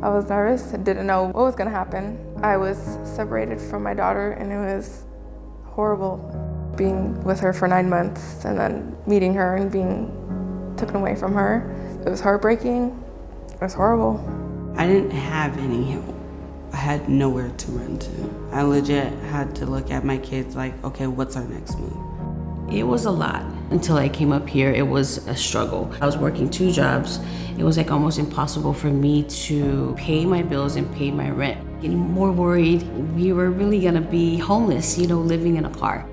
I was nervous and didn't know what was gonna happen. I was separated from my daughter and it was horrible being with her for 9 months and then meeting her and being taken away from her. It was heartbreaking. It was horrible. I didn't have any help. I had nowhere to run to. I legit had to look at my kids like, okay, what's our next move? It was a lot. Until I came up here, it was a struggle. I was working 2 jobs. It was like almost impossible for me to pay my bills and pay my rent. Getting more worried, we were really gonna be homeless, living in a car.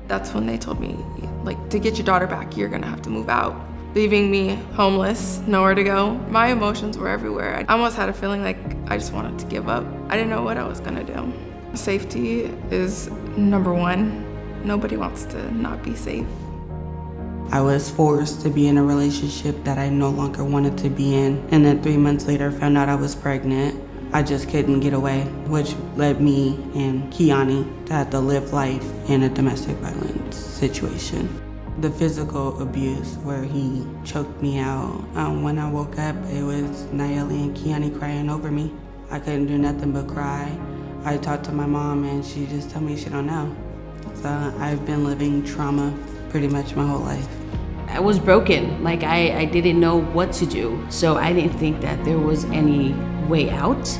That's when they told me, like, to get your daughter back, you're gonna have to move out. Leaving me homeless, nowhere to go. My emotions were everywhere. I almost had a feeling like I just wanted to give up. I didn't know what I was gonna do. Safety is number one. Nobody wants to not be safe. I was forced to be in a relationship that I no longer wanted to be in, and then 3 months later found out I was pregnant. I just couldn't get away, which led me and Kiani to have to live life in a domestic violence situation. The physical abuse where he choked me out. When I woke up, it was Nayeli and Kiani crying over me. I couldn't do nothing but cry. I talked to my mom and she just told me she don't know. So I've been living trauma pretty much my whole life. I was broken, like I didn't know what to do. So I didn't think that there was any way out.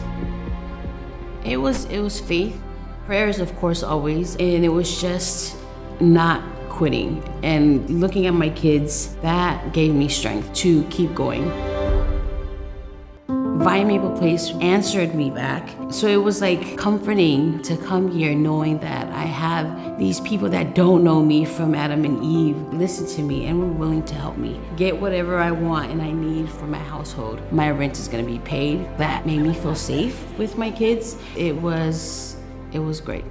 It was faith, prayers of course always, and it was just not quitting. And looking at my kids, that gave me strength to keep going. Vine Maple Place answered me back. So it was like comforting to come here knowing that I have these people that don't know me from Adam and Eve listen to me and were willing to help me get whatever I want and I need for my household. My rent is gonna be paid. That made me feel safe with my kids. It was great.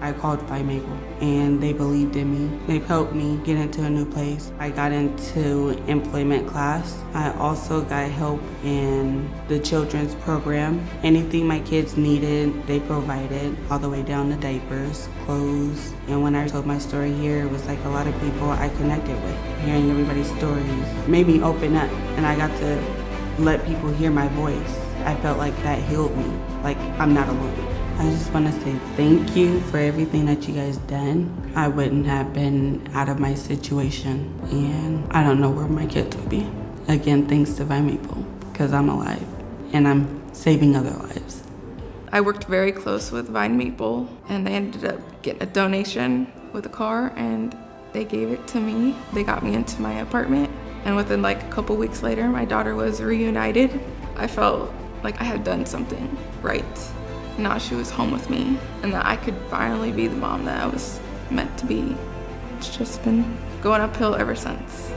I called Vine Maple and they believed in me. They helped me get into a new place. I got into employment class. I also got help in the children's program. Anything my kids needed, they provided, all the way down to diapers, clothes. And when I told my story here, it was like a lot of people I connected with. Hearing everybody's stories made me open up and I got to let people hear my voice. I felt like that healed me, like I'm not alone. I just want to say thank you for everything that you guys done. I wouldn't have been out of my situation and I don't know where my kids would be. Again, thanks to Vine Maple, because I'm alive and I'm saving other lives. I worked very close with Vine Maple and they ended up getting a donation with a car and they gave it to me. They got me into my apartment and within like a couple weeks later, my daughter was reunited. I felt like I had done something right. Now she was home with me and that I could finally be the mom that I was meant to be. It's just been going uphill ever since.